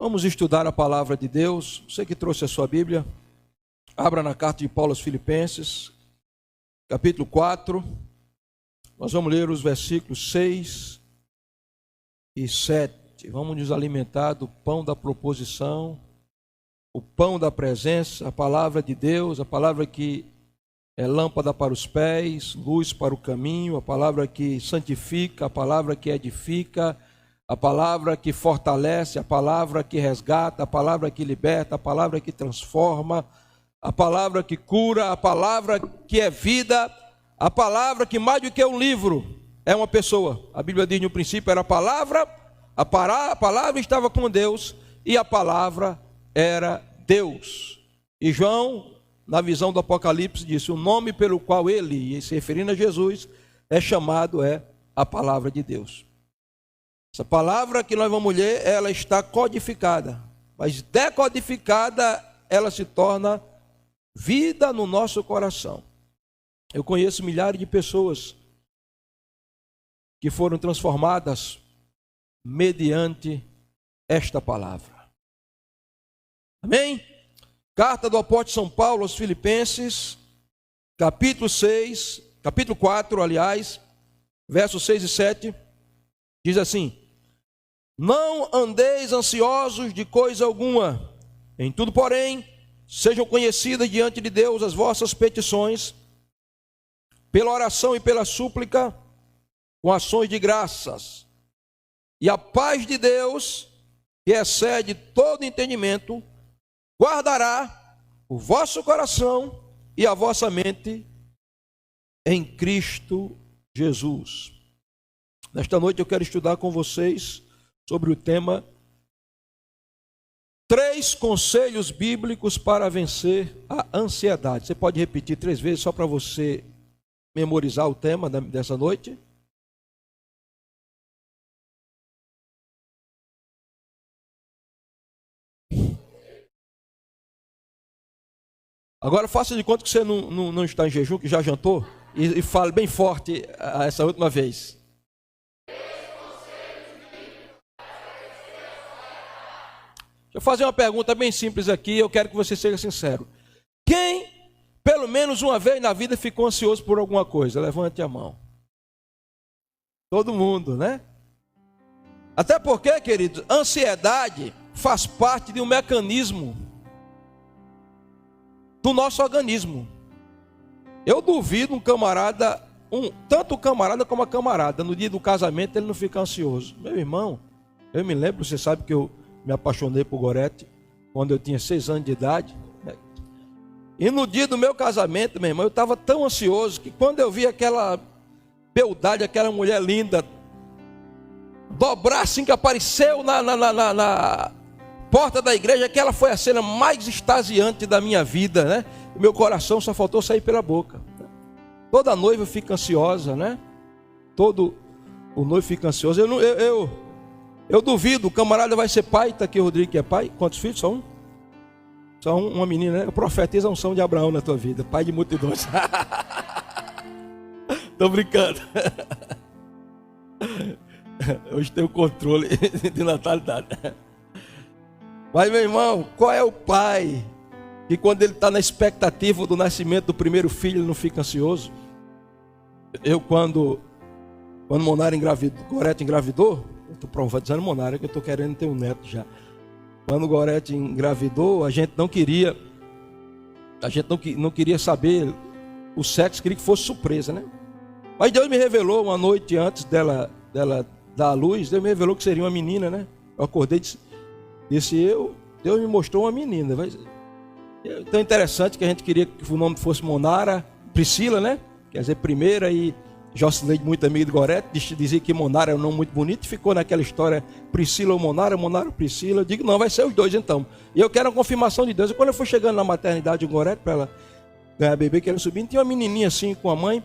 Vamos estudar a palavra de Deus. Você que trouxe a sua Bíblia, abra na carta de Paulo aos Filipenses, capítulo 4. Nós vamos ler os versículos 6 e 7. Vamos nos alimentar do pão da proposição, o pão da presença, a palavra de Deus, a palavra que é lâmpada para os pés, luz para o caminho, a palavra que santifica, a palavra que edifica, a palavra que fortalece, a palavra que resgata, a palavra que liberta, a palavra que transforma, a palavra que cura, a palavra que é vida, a palavra que mais do que um livro é uma pessoa. A Bíblia diz: no princípio era a palavra estava com Deus e a palavra era Deus. E João, na visão do Apocalipse, disse: o nome pelo qual ele, se referindo a Jesus, é chamado a palavra de Deus. Essa palavra que nós vamos ler, ela está codificada, mas decodificada, ela se torna vida no nosso coração. Eu conheço milhares de pessoas que foram transformadas mediante esta palavra. Amém? Carta do apóstolo São Paulo aos Filipenses, capítulo 4, versos 6 e 7, diz assim: não andeis ansiosos de coisa alguma, em tudo, porém, sejam conhecidas diante de Deus as vossas petições, pela oração e pela súplica, com ações de graças. E a paz de Deus, que excede todo entendimento, guardará o vosso coração e a vossa mente em Cristo Jesus. Nesta noite eu quero estudar com vocês sobre o tema 3 conselhos bíblicos para vencer a ansiedade. Você pode repetir 3 vezes só para você memorizar o tema dessa noite? Agora faça de conta que você não está em jejum, que já jantou, e fale bem forte essa última vez. Deixa eu fazer uma pergunta bem simples aqui, eu quero que você seja sincero. Quem, pelo menos uma vez na vida, ficou ansioso por alguma coisa? Levante a mão. Todo mundo, né? Até porque, queridos, ansiedade faz parte de um mecanismo do nosso organismo. Eu duvido tanto o camarada como a camarada, no dia do casamento ele não fica ansioso. Meu irmão, eu me lembro, você sabe que eu me apaixonei por Gorete quando eu tinha 6 anos de idade. E no dia do meu casamento, meu irmão, eu estava tão ansioso que quando eu vi aquela beldade, aquela mulher linda, dobrar assim que apareceu na porta da igreja, aquela foi a cena mais extasiante da minha vida, né? O meu coração só faltou sair pela boca. Toda noiva fica ansiosa, né? Todo o noivo fica ansioso. Eu duvido, o camarada vai ser pai. Está aqui o Rodrigo que é pai. Quantos filhos? Só um? Só uma menina, né? Eu profetizo a unção de Abraão na tua vida, pai de multidões. Estou brincando. Hoje tem o controle de natalidade. Mas, meu irmão, qual é o pai que quando ele está na expectativa do nascimento do primeiro filho, ele não fica ansioso? Eu, quando Monara engravidou, Gorete engravidou, eu estou profetizando Monara, que eu estou querendo ter um neto já. Quando Gorete engravidou, a gente não queria saber o sexo, queria que fosse surpresa, né? Mas Deus me revelou uma noite antes dela dar a luz, Deus me revelou que seria uma menina, né? Eu acordei e disse, Deus me mostrou uma menina. Então é interessante que a gente queria que o nome fosse Monara, Priscila, né? Quer dizer, primeira, e Jocileide, muito amigo de Gorete, dizia que Monara é um nome muito bonito, e ficou naquela história Priscila ou Monara, Monara ou Priscila. Eu digo, não, vai ser os dois então. E eu quero a confirmação de Deus. E quando eu fui chegando na maternidade de Gorete, para ela ganhar bebê, que ela subindo, tinha uma menininha assim com a mãe.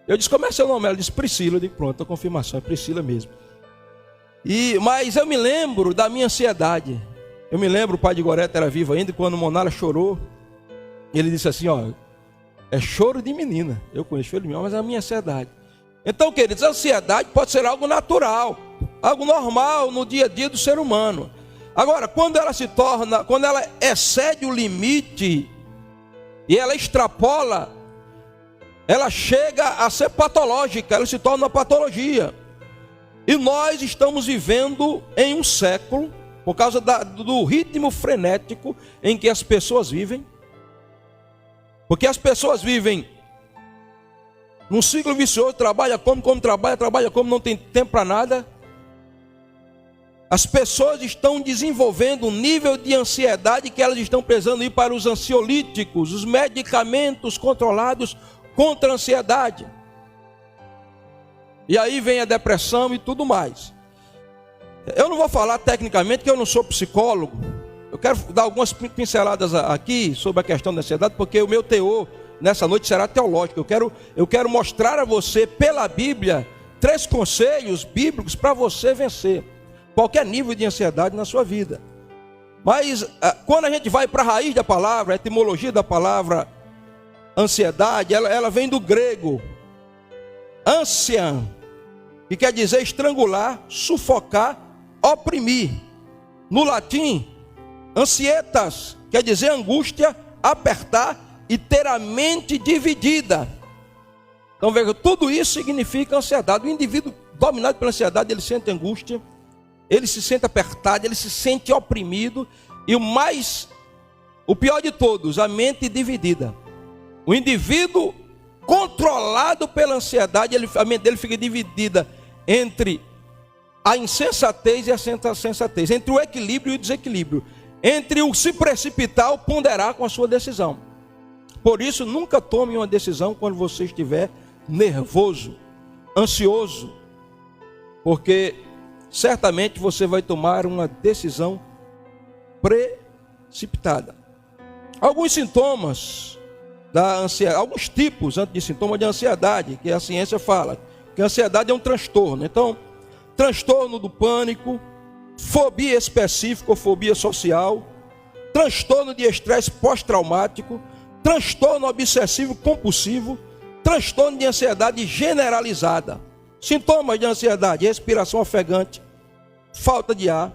Eu disse, como é seu nome? Ela disse, Priscila. Eu digo, pronto, a confirmação, é Priscila mesmo. Mas eu me lembro da minha ansiedade. Eu me lembro, o pai de Gorete era vivo ainda, e quando Monara chorou, ele disse assim, ó, é choro de menina. Eu conheço choro de menina, mas é a minha ansiedade. Então, queridos, a ansiedade pode ser algo natural, algo normal no dia a dia do ser humano. Agora, quando ela excede o limite e ela extrapola, ela chega a ser patológica, ela se torna uma patologia. E nós estamos vivendo em um século, por causa do ritmo frenético em que as pessoas vivem, porque as pessoas vivem num ciclo vicioso, trabalha como, não tem tempo para nada. As pessoas estão desenvolvendo um nível de ansiedade que elas estão precisando ir para os ansiolíticos, os medicamentos controlados contra a ansiedade. E aí vem a depressão e tudo mais. Eu não vou falar tecnicamente, que eu não sou psicólogo. Eu quero dar algumas pinceladas aqui sobre a questão da ansiedade, porque o meu teor nessa noite será teológico. Eu quero mostrar a você, pela Bíblia, 3 conselhos bíblicos para você vencer qualquer nível de ansiedade na sua vida. Mas quando a gente vai para a raiz da palavra, a etimologia da palavra ansiedade, ela vem do grego ansian, que quer dizer estrangular, sufocar, oprimir. No latim, ansietas, quer dizer angústia, apertar e ter a mente dividida. Então veja, tudo isso significa ansiedade. O indivíduo dominado pela ansiedade, ele sente angústia, ele se sente apertado, ele se sente oprimido, e o pior de todos, a mente dividida. O indivíduo controlado pela ansiedade, a mente dele fica dividida entre a insensatez e a sensatez, entre o equilíbrio e o desequilíbrio, entre o se precipitar ou ponderar com a sua decisão. Por isso, nunca tome uma decisão quando você estiver nervoso, ansioso, porque certamente você vai tomar uma decisão precipitada. Alguns sintomas da ansiedade, alguns tipos de sintomas de ansiedade, que a ciência fala, que a ansiedade é um transtorno. Então, transtorno do pânico, fobia específica ou fobia social, transtorno de estresse pós-traumático, transtorno obsessivo compulsivo, transtorno de ansiedade generalizada. Sintomas de ansiedade: respiração ofegante, falta de ar,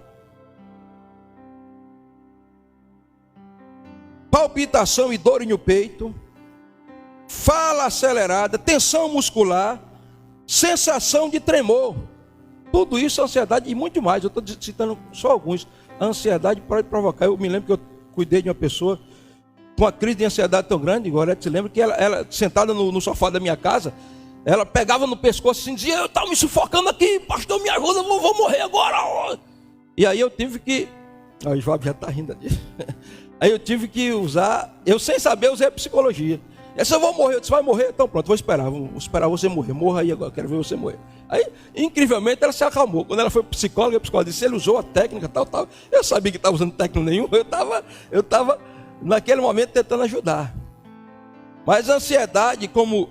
palpitação e dor no peito, fala acelerada, tensão muscular, sensação de tremor. Tudo isso é ansiedade e muito mais. Eu estou citando só alguns. A ansiedade pode provocar. Eu me lembro que eu cuidei de uma pessoa com uma crise de ansiedade tão grande. Agora você lembra que ela sentada no sofá da minha casa, ela pegava no pescoço assim, dizia: eu estava me sufocando aqui, pastor, me ajuda, eu vou morrer agora. E aí eu tive que... O Joab já está rindo ali. Aí eu tive que usar, eu sem saber usei a psicologia. E se eu vou morrer, eu disse: vai morrer? Então pronto, vou esperar você morrer. Morra aí agora, quero ver você morrer. Aí, incrivelmente, ela se acalmou. Quando ela foi psicóloga, a psicóloga disse: ele usou a técnica, tal. Eu sabia que estava usando técnica nenhuma, eu estava naquele momento tentando ajudar. Mas a ansiedade, como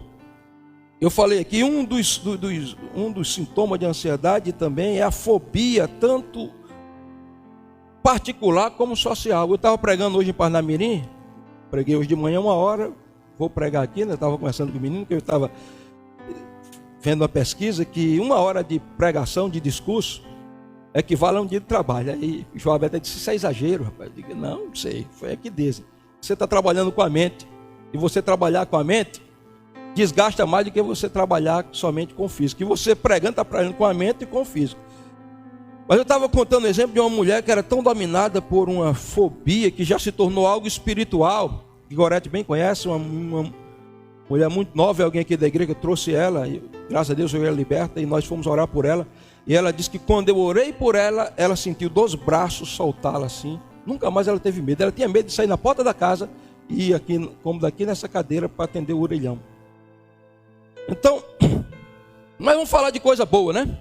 eu falei aqui, um dos sintomas de ansiedade também é a fobia, tanto particular como social. Eu estava pregando hoje em Parnamirim, preguei hoje de manhã 1 hora, vou pregar aqui, né? Estava conversando com o menino, que eu estava vendo uma pesquisa, que 1 hora de pregação, de discurso, equivale a um dia de trabalho. Aí o João até disse: isso é exagero, rapaz. Eu digo: não sei, foi aqui desse. Você está trabalhando com a mente, e você trabalhar com a mente desgasta mais do que você trabalhar somente com o físico. E você pregando, está pregando com a mente e com o físico. Mas eu estava contando o exemplo de uma mulher que era tão dominada por uma fobia que já se tornou algo espiritual, que Gorete bem conhece, uma mulher muito nova, alguém aqui da igreja trouxe ela, e graças a Deus eu era liberta, e nós fomos orar por ela, e ela disse que quando eu orei por ela, ela sentiu 2 braços soltá-la assim, nunca mais ela teve medo. Ela tinha medo de sair na porta da casa e ir aqui, como daqui nessa cadeira, para atender o orelhão. Então, nós vamos falar de coisa boa, né?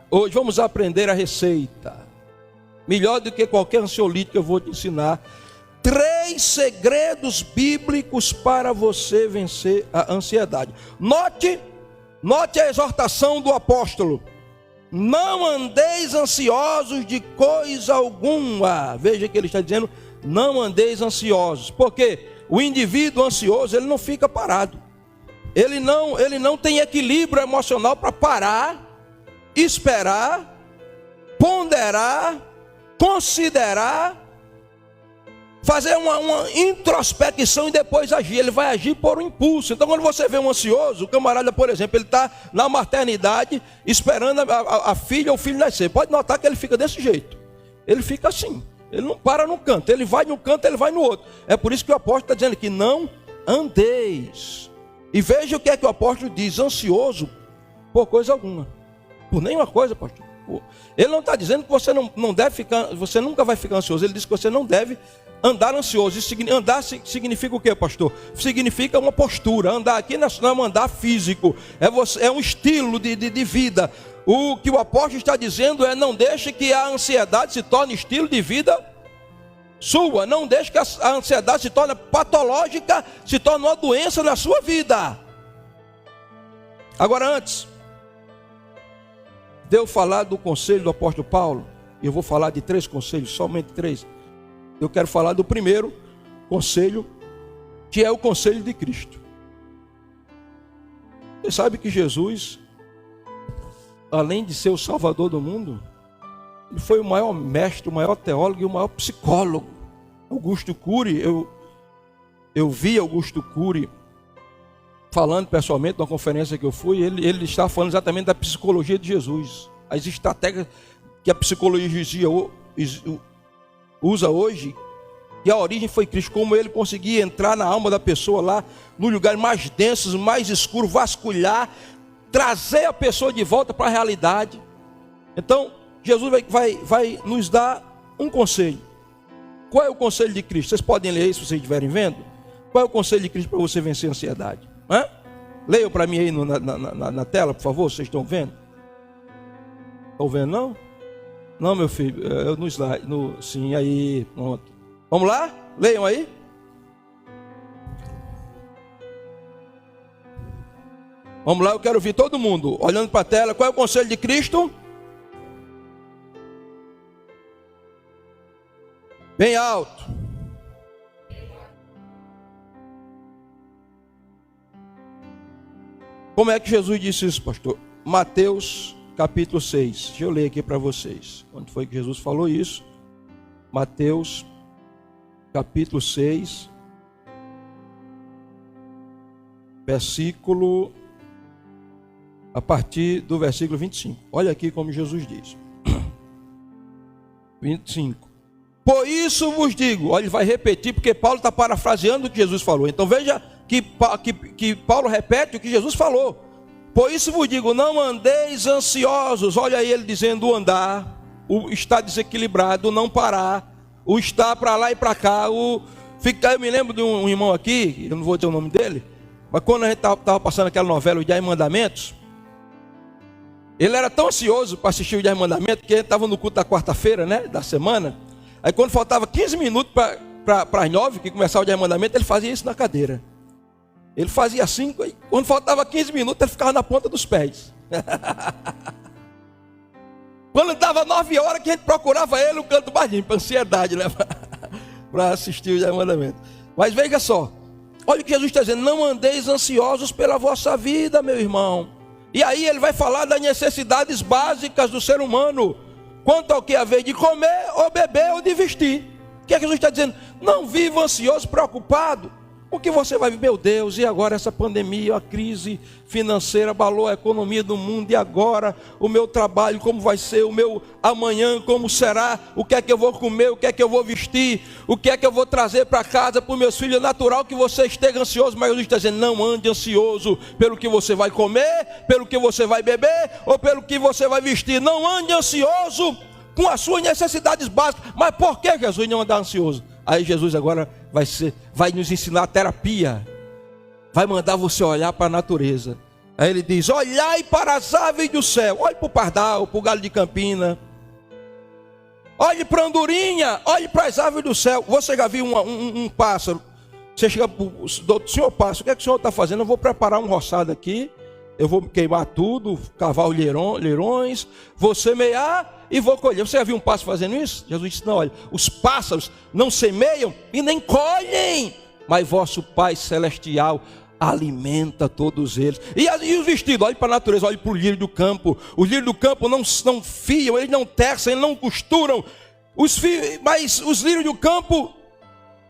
Hoje vamos aprender a receita. Melhor do que qualquer ansiolítico eu vou te ensinar. 3 segredos bíblicos para você vencer a ansiedade. Note a exortação do apóstolo: não andeis ansiosos de coisa alguma. Veja que ele está dizendo: não andeis ansiosos. Porque o indivíduo ansioso, ele não fica parado. Ele não tem equilíbrio emocional para parar, esperar, ponderar considerar, fazer uma introspecção e depois agir. Ele vai agir por um impulso. Então, quando você vê um ansioso, o camarada, por exemplo, ele está na maternidade esperando a filha ou o filho nascer. Pode notar que ele fica desse jeito. Ele fica assim. Ele não para no canto. Ele vai num canto, ele vai no outro. É por isso que o apóstolo está dizendo aqui: não andeis. E veja o que é que o apóstolo diz: ansioso por coisa alguma. Por nenhuma coisa, pastor. Ele não está dizendo que você não deve ficar, você nunca vai ficar ansioso. Ele diz que você não deve andar ansioso. Andar significa o que, pastor? Significa uma postura. Andar aqui não é um andar físico, é um estilo de vida. O que o apóstolo está dizendo é: não deixe que a ansiedade se torne estilo de vida sua. Não deixe que a ansiedade se torne patológica, se torne uma doença na sua vida. Agora, antes de eu falar do conselho do apóstolo Paulo, eu vou falar de 3 conselhos, somente 3. Eu quero falar do primeiro conselho, que é o conselho de Cristo. Você sabe que Jesus, além de ser o Salvador do mundo, ele foi o maior mestre, o maior teólogo e o maior psicólogo. Augusto Cury, eu vi Augusto Cury falando pessoalmente numa conferência que eu fui. Ele estava falando exatamente da psicologia de Jesus, as estratégias que a psicologia usa hoje, e a origem foi Cristo. Como ele conseguia entrar na alma da pessoa lá, no lugar mais denso, mais escuro, vasculhar, trazer a pessoa de volta para a realidade. Então, Jesus vai nos dar um conselho. Qual é o conselho de Cristo? Vocês podem ler aí se vocês estiverem vendo. Qual é o conselho de Cristo para você vencer a ansiedade? Leiam para mim aí na tela, por favor. Vocês estão vendo? Estão vendo, não? Não, meu filho, no slide, sim, aí, pronto. Vamos lá? Leiam aí. Vamos lá, eu quero ouvir todo mundo olhando para a tela. Qual é o conselho de Cristo? Bem alto. Como é que Jesus disse isso, pastor? Mateus capítulo 6. Deixa eu ler aqui para vocês. Onde foi que Jesus falou isso? Mateus capítulo 6, versículo, a partir do versículo 25. Olha aqui como Jesus diz. 25. Por isso vos digo, olha, ele vai repetir, porque Paulo está parafraseando o que Jesus falou. Então veja que Paulo repete o que Jesus falou. Por isso vos digo, não andeis ansiosos. Olha aí ele dizendo: o andar, o estar desequilibrado, o não parar, o estar para lá e para cá, o ficar. Eu me lembro de um irmão aqui, eu não vou dizer o nome dele, mas quando a gente estava passando aquela novela, Os 10 Mandamentos, ele era tão ansioso para assistir Os 10 Mandamentos, que ele estava no culto da quarta-feira, né, da semana. Aí quando faltava 15 minutos para as 9, que começava o 10 Mandamentos, ele fazia isso na cadeira. Ele fazia assim, quando faltava 15 minutos, ele ficava na ponta dos pés. Quando dava 9 horas, que a gente procurava ele no canto baixinho, para ansiedade, né? Para assistir os 10 Mandamentos. Mas veja só, olha o que Jesus está dizendo: não andeis ansiosos pela vossa vida, meu irmão. E aí ele vai falar das necessidades básicas do ser humano, quanto ao que haver de comer, ou beber, ou de vestir. O que é que Jesus está dizendo? Não viva ansioso, preocupado. O que você vai ver, meu Deus, e agora essa pandemia, a crise financeira abalou a economia do mundo, e agora o meu trabalho, como vai ser, o meu amanhã, como será, o que é que eu vou comer, o que é que eu vou vestir, o que é que eu vou trazer para casa para os meus filhos. É natural que você esteja ansioso, mas Jesus está dizendo: não ande ansioso pelo que você vai comer, pelo que você vai beber, ou pelo que você vai vestir. Não ande ansioso com as suas necessidades básicas. Mas por que Jesus não andar ansioso? Aí Jesus agora vai nos ensinar a terapia, vai mandar você olhar para a natureza. Aí ele diz: olhai para as aves do céu, olhe para o pardal, para o galho de campina, olhe para a andorinha, olhe para as aves do céu. Você já viu um pássaro? Você chega para o senhor pássaro: o que é que o senhor está fazendo? Eu vou preparar um roçado aqui, eu vou queimar tudo, cavar os leirões, vou semear e vou colher. Você já viu um pássaro fazendo isso? Jesus disse: não, olha, os pássaros não semeiam e nem colhem, mas vosso Pai Celestial alimenta todos eles. E os vestidos? Olhe para a natureza, olhe para o lírio do campo. Os lírios do campo não fiam, eles não tecem, eles não costuram. Mas os lírios do campo,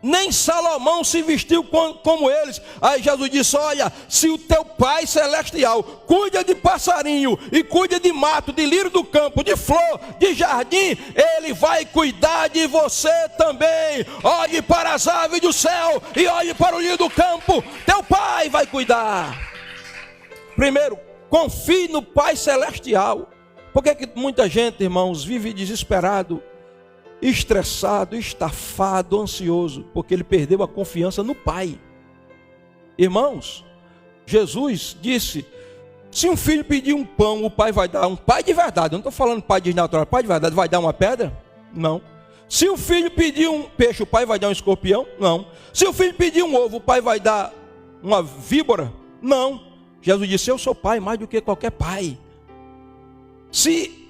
nem Salomão se vestiu como eles. Aí Jesus disse: olha, se o teu Pai Celestial cuida de passarinho e cuida de mato, de lírio do campo, de flor, de jardim, Ele vai cuidar de você também. Olhe para as aves do céu e olhe para o lírio do campo. Teu Pai vai cuidar. Primeiro, confie no Pai Celestial. Por que muita gente, irmãos, vive desesperado, estressado, estafado, ansioso? Porque ele perdeu a confiança no Pai. Irmãos, Jesus disse: se um filho pedir um pão, o pai vai dar. Um pai de verdade, eu não estou falando pai desnatural, pai de verdade vai dar uma pedra? Não. Se o filho pedir um peixe, o pai vai dar um escorpião? Não. Se o filho pedir um ovo, o pai vai dar uma víbora? Não. Jesus disse: eu sou pai mais do que qualquer pai. Se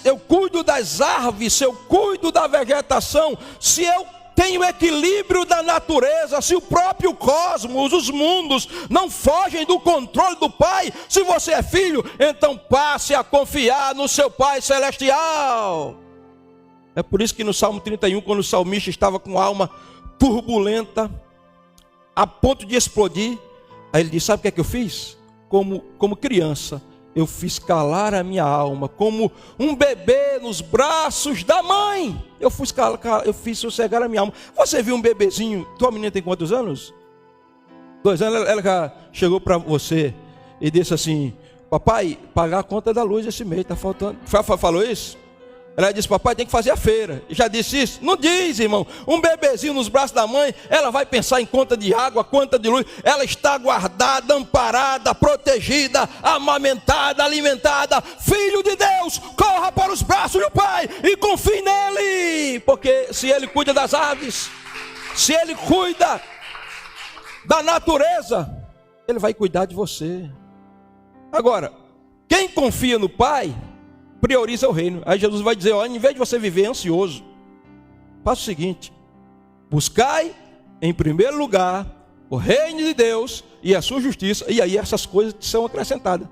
eu cuido das árvores, se eu cuido da vegetação, se eu tenho equilíbrio da natureza, se o próprio cosmos, os mundos não fogem do controle do Pai, se você é filho, então passe a confiar no seu Pai Celestial. É por isso que no Salmo 31, quando o salmista estava com a alma turbulenta, a ponto de explodir, aí ele disse: sabe o que é que eu fiz? Como criança, eu fiz calar a minha alma, como um bebê nos braços da mãe. Eu fiz sossegar a minha alma. Você viu um bebezinho? Tua menina tem quantos anos? 2 anos. Ela já chegou para você e disse assim: papai, pagar a conta da luz esse mês, está faltando. Falou isso? Ela disse: papai, tem que fazer a feira. Já disse isso? Não diz, irmão. Um bebezinho nos braços da mãe, ela vai pensar em conta de água, conta de luz. Ela está guardada, amparada, protegida, amamentada, alimentada. Filho de Deus, corra para os braços do Pai e confie nele. Porque se Ele cuida das aves, se Ele cuida da natureza, Ele vai cuidar de você. Agora, quem confia no Pai prioriza o reino. Aí Jesus vai dizer: olha, em vez de você viver ansioso, faça o seguinte: buscai em primeiro lugar o reino de Deus e a sua justiça, e aí essas coisas são acrescentadas.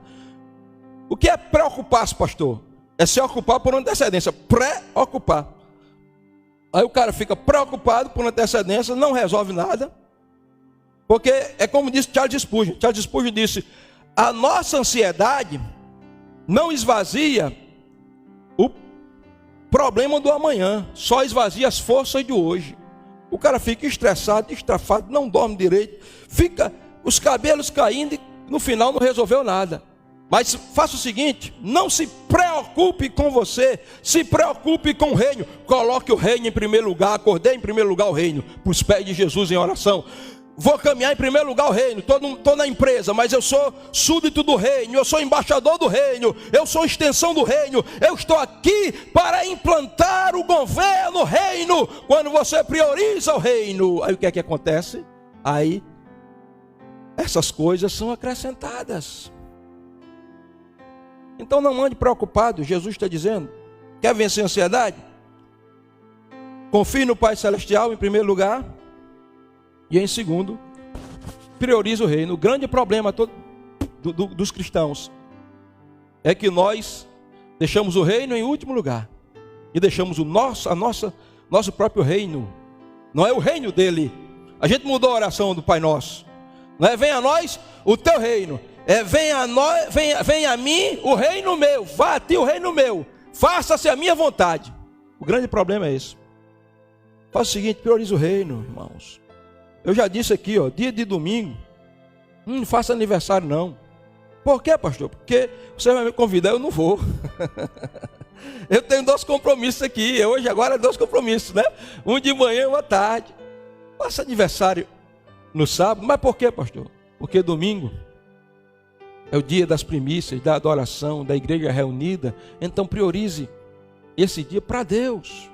O que é preocupar-se, pastor? É se ocupar por antecedência, preocupar. Aí o cara fica preocupado por antecedência, não resolve nada, porque é como disse Charles Spurgeon. Charles Spurgeon disse: a nossa ansiedade não esvazia o problema do amanhã, só esvazia as forças de hoje. O cara fica estressado, estrafado, não dorme direito, fica os cabelos caindo e no final não resolveu nada. Mas faça o seguinte: não se preocupe com você, se preocupe com o reino. Coloque o reino em primeiro lugar. Acordei em primeiro lugar o reino, para os pés de Jesus em oração. Vou caminhar em primeiro lugar o reino. Estou na empresa, mas eu sou súdito do reino, eu sou embaixador do reino, eu sou extensão do reino. Eu estou aqui para implantar o governo, o reino. Quando você prioriza o reino, aí o que é que acontece? Aí essas coisas são acrescentadas. Então não ande preocupado. Jesus está dizendo: quer vencer a ansiedade? Confie no Pai Celestial em primeiro lugar, e em segundo, prioriza o reino. O grande problema dos cristãos é que nós deixamos o reino em último lugar e deixamos nosso próprio reino. Não é o reino dele. A gente mudou a oração do Pai Nosso. Não é: venha a nós o teu reino. É: venha a mim o reino meu. Vá a ti o reino meu. Faça-se a minha vontade. O grande problema é esse. Faça o seguinte: priorize o reino, irmãos. Eu já disse aqui, dia de domingo, não faça aniversário não. Por quê, pastor? Porque você vai me convidar, eu não vou. Eu tenho 2 compromissos aqui, hoje agora 2 compromissos, né? Um de manhã e um à tarde. Faça aniversário no sábado. Mas por quê, pastor? Porque domingo é o dia das primícias, da adoração, da igreja reunida. Então priorize esse dia para Deus.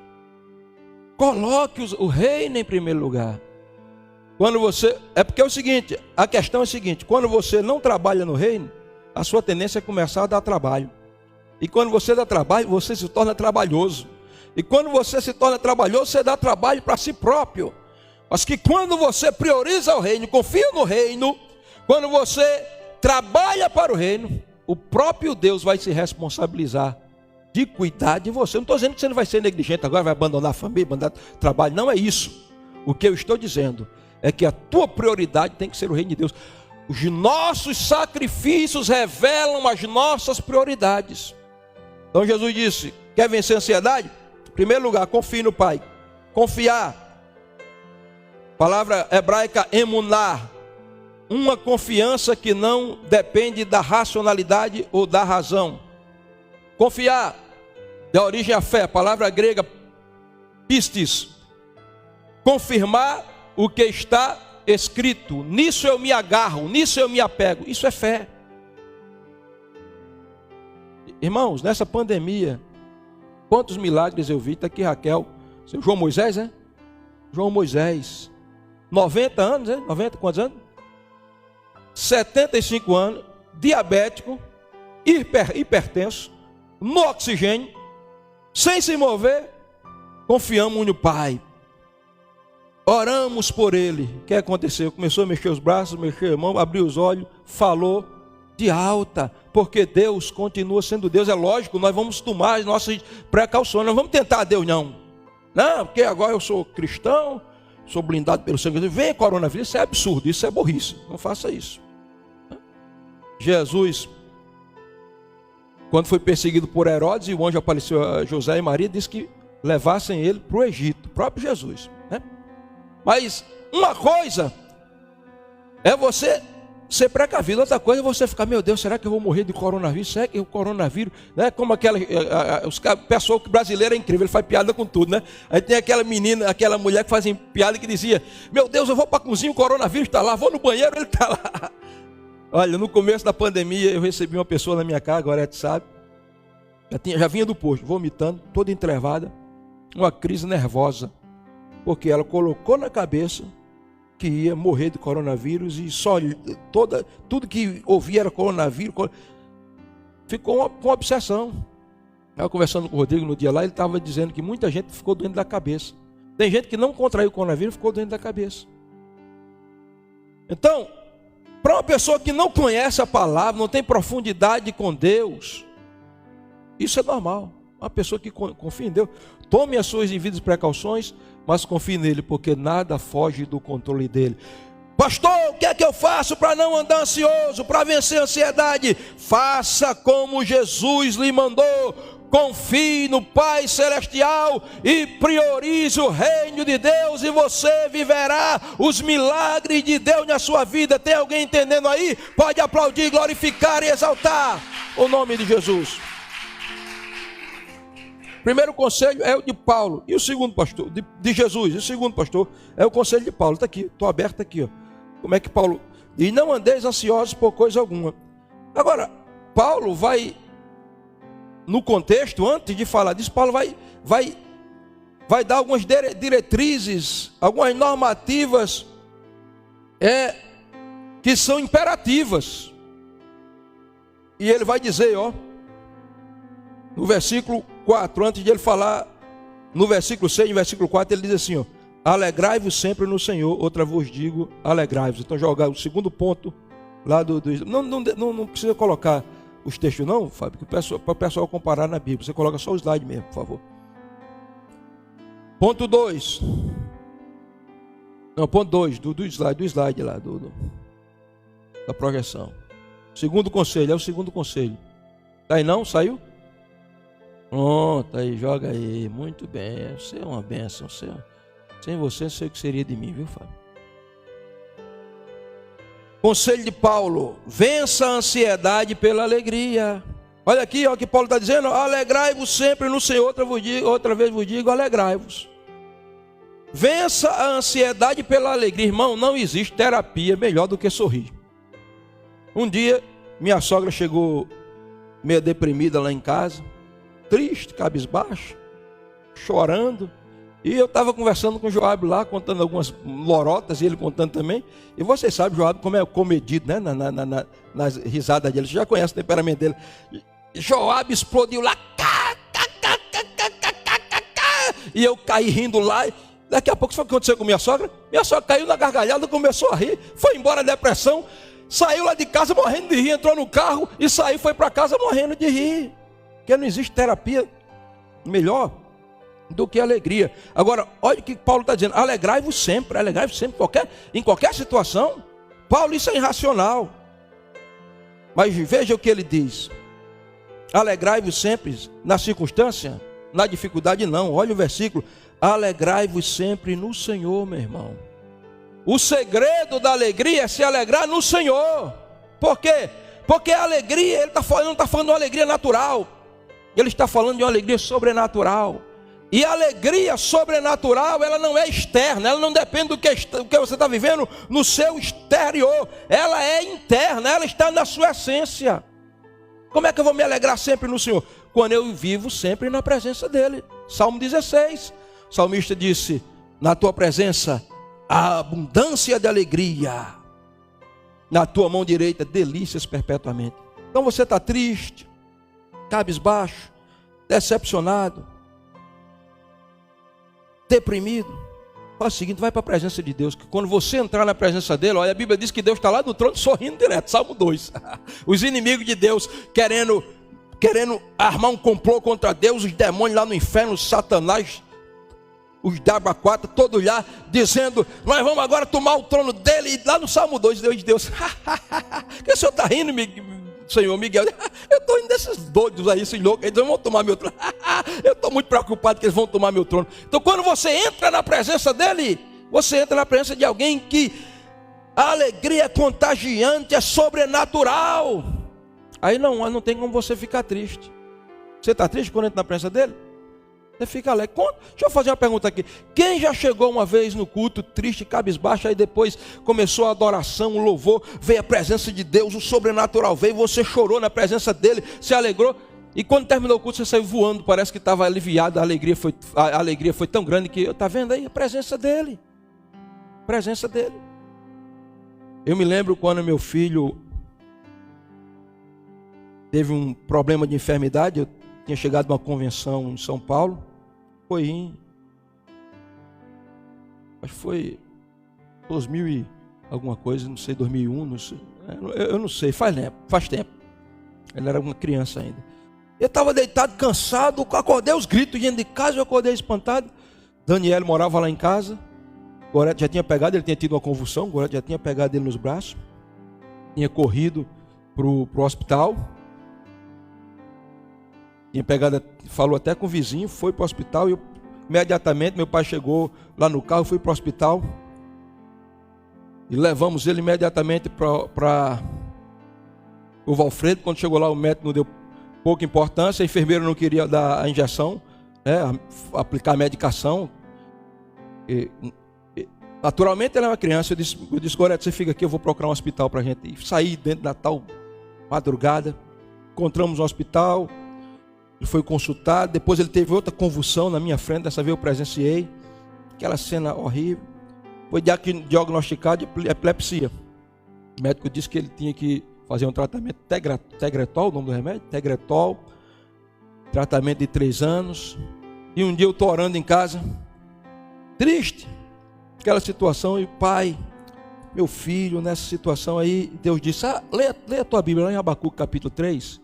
Coloque o reino em primeiro lugar. Quando você, é porque é o seguinte, a questão é a seguinte: quando você não trabalha no reino, a sua tendência é começar a dar trabalho. E quando você dá trabalho, você se torna trabalhoso. E quando você se torna trabalhoso, você dá trabalho para si próprio. Mas que quando você prioriza o reino, confia no reino, quando você trabalha para o reino, o próprio Deus vai se responsabilizar de cuidar de você. Não estou dizendo que você não vai ser negligente agora, vai abandonar a família, abandonar o trabalho. Não é isso. O que eu estou dizendo é que a tua prioridade tem que ser o reino de Deus. Os nossos sacrifícios revelam as nossas prioridades. Então Jesus disse, quer vencer a ansiedade? Em primeiro lugar, confie no Pai. Confiar. Palavra hebraica emunar. Uma confiança que não depende da racionalidade ou da razão. Confiar, da origem à fé, palavra grega pistis. Confirmar o que está escrito. Nisso eu me agarro, nisso eu me apego. Isso é fé. Irmãos, nessa pandemia, quantos milagres eu vi? Está aqui Raquel, seu João Moisés, né? João Moisés, 90 anos, né? 90, quantos anos? 75 anos, diabético, hipertenso, no oxigênio, sem se mover, confiamos no Pai. Oramos por ele. O que aconteceu? Começou a mexer os braços, mexer a mão, abriu os olhos, falou de alta, porque Deus continua sendo Deus. É lógico, nós vamos tomar as nossas precauções, não vamos tentar Deus não, porque agora eu sou cristão, sou blindado pelo sangue de Deus. Vem coronavírus, isso é absurdo, isso é burrice, não faça isso. Jesus, quando foi perseguido por Herodes, e o anjo apareceu a José e Maria, disse que levassem ele para o Egito, o próprio Jesus, né? Mas uma coisa é você ser precavido, outra coisa é você ficar, meu Deus, será que eu vou morrer de coronavírus? Será que o coronavírus, né? Como aquela, pessoa brasileira é incrível, ele faz piada com tudo, né? Aí tem aquela menina, aquela mulher que fazia piada que dizia, meu Deus, eu vou para a cozinha, o coronavírus está lá, vou no banheiro, ele está lá. Olha, no começo da pandemia eu recebi uma pessoa na minha casa, agora tu sabe, já vinha do posto, vomitando, toda entrevada, uma crise nervosa, porque ela colocou na cabeça que ia morrer de coronavírus e só tudo que ouvia era coronavírus. Ficou com obsessão. Eu conversando com o Rodrigo no dia lá, ele estava dizendo que muita gente ficou doente da cabeça. Tem gente que não contraiu coronavírus e ficou doente da cabeça. Então, para uma pessoa que não conhece a palavra, não tem profundidade com Deus, isso é normal. Uma pessoa que confia em Deus, tome as suas devidas precauções, mas confie nele, porque nada foge do controle dele. Pastor, o que é que eu faço para não andar ansioso, para vencer a ansiedade? Faça como Jesus lhe mandou. Confie no Pai Celestial e priorize o reino de Deus e você viverá os milagres de Deus na sua vida. Tem alguém entendendo aí? Pode aplaudir, glorificar e exaltar o nome de Jesus. Primeiro conselho é o de Paulo. E o segundo, pastor? De Jesus. E o segundo, pastor, é o conselho de Paulo. Está aqui, estou aberto aqui. Ó. Como é que Paulo diz? Não andeis ansiosos por coisa alguma. Agora, Paulo vai, no contexto, antes de falar disso, Paulo vai dar algumas diretrizes, algumas normativas que são imperativas. E ele vai dizer, no versículo 4, antes de ele falar, no versículo 6, no versículo 4, ele diz assim, alegrai-vos sempre no Senhor, outra vos digo, alegrai-vos. Então jogar o segundo ponto lá não precisa colocar os textos não, Fábio, para o pessoal comparar na Bíblia, você coloca só o slide mesmo, por favor. Ponto 2, não, ponto 2, do slide lá, da projeção. Segundo conselho, é o segundo conselho. Tá aí não? Saiu? Pronto, aí, joga aí, muito bem, você é uma bênção, sem você não sei o que seria de mim, viu, Fábio? Conselho de Paulo, vença a ansiedade pela alegria. Olha aqui, o que Paulo está dizendo, alegrai-vos sempre no Senhor, outra vez vos digo, alegrai-vos. Vença a ansiedade pela alegria, irmão, não existe terapia melhor do que sorrir. Um dia, minha sogra chegou meio deprimida lá em casa, triste, cabisbaixo, chorando, e eu estava conversando com o Joab lá, contando algumas lorotas, e ele contando também, e vocês sabem, Joab, como é comedido, né, nas risadas dele, você já conhece o temperamento dele. Joab explodiu lá, e eu caí rindo lá, daqui a pouco, sabe o que aconteceu com minha sogra? Minha sogra caiu na gargalhada, começou a rir, foi embora a depressão, saiu lá de casa morrendo de rir, entrou no carro, e saiu, foi para casa morrendo de rir. Porque não existe terapia melhor do que alegria. Agora, olha o que Paulo está dizendo: alegrai-vos sempre, em qualquer situação. Paulo, isso é irracional. Mas veja o que ele diz: alegrai-vos sempre na circunstância, na dificuldade não. Olha o versículo: alegrai-vos sempre no Senhor, meu irmão. O segredo da alegria é se alegrar no Senhor. Por quê? Porque a alegria, ele não está falando de uma alegria natural, ele está falando de uma alegria sobrenatural. E a alegria sobrenatural, ela não é externa, ela não depende do que você está vivendo no seu exterior, ela é interna, ela está na sua essência. Como é que eu vou me alegrar sempre no Senhor? Quando eu vivo sempre na presença dele. Salmo 16, o salmista disse: na tua presença há abundância de alegria, na tua mão direita delícias perpetuamente. Então você está triste, cabisbaixo, decepcionado, deprimido, faz o seguinte: vai para a presença de Deus, que quando você entrar na presença dele, olha, a Bíblia diz que Deus está lá no trono sorrindo direto. Salmo 2. Os inimigos de Deus querendo armar um complô contra Deus, os demônios lá no inferno, os Satanás, os Dabaquata, todos lá, dizendo: nós vamos agora tomar o trono dele. E lá no Salmo 2, Deus, que o senhor está rindo, Senhor Miguel? Eu estou indo desses doidos aí, esses loucos, eles vão tomar meu trono. Eu estou muito preocupado que eles vão tomar meu trono. Então, quando você entra na presença dele, você entra na presença de alguém que a alegria é contagiante, é sobrenatural. Aí não tem como você ficar triste. Você está triste quando entra na presença dele? Você fica alegre. Deixa eu fazer uma pergunta aqui: quem já chegou uma vez no culto triste, cabisbaixo, aí depois começou a adoração, o louvor, veio a presença de Deus, o sobrenatural veio, você chorou na presença dele, se alegrou, e quando terminou o culto você saiu voando, parece que estava aliviado, a alegria foi tão grande que, está vendo aí, a presença dele. Eu me lembro quando meu filho teve um problema de enfermidade. Eu tinha chegado a uma convenção em São Paulo, acho que foi 2000 e alguma coisa, não sei, 2001, não sei, eu não sei, faz tempo, ele era uma criança ainda. Eu estava deitado, cansado, acordei os gritos dentro de casa, eu acordei espantado. Daniel morava lá em casa, Gorete já tinha pegado, ele tinha tido uma convulsão, Gorete já tinha pegado ele nos braços, tinha corrido para o hospital. Tinha pegado, falou até com o vizinho, foi para o hospital. E imediatamente meu pai chegou lá no carro, fui para o hospital e levamos ele imediatamente para o Valfredo. Quando chegou lá, o médico não deu pouca importância, a enfermeira não queria dar a injeção, aplicar a medicação. Naturalmente ela é uma criança. Eu disse: Gorete, você fica aqui, eu vou procurar um hospital para a gente ir. Saí dentro da tal madrugada, encontramos um hospital. Ele foi consultado, depois ele teve outra convulsão na minha frente, dessa vez eu presenciei, aquela cena horrível. Foi diagnosticado de epilepsia. O médico disse que ele tinha que fazer um tratamento Tegretol, o nome do remédio, Tegretol, tratamento de 3 anos. E um dia eu estou orando em casa, triste, aquela situação, e pai, meu filho, nessa situação aí, Deus disse: lê a tua Bíblia lá em Abacuque capítulo 3,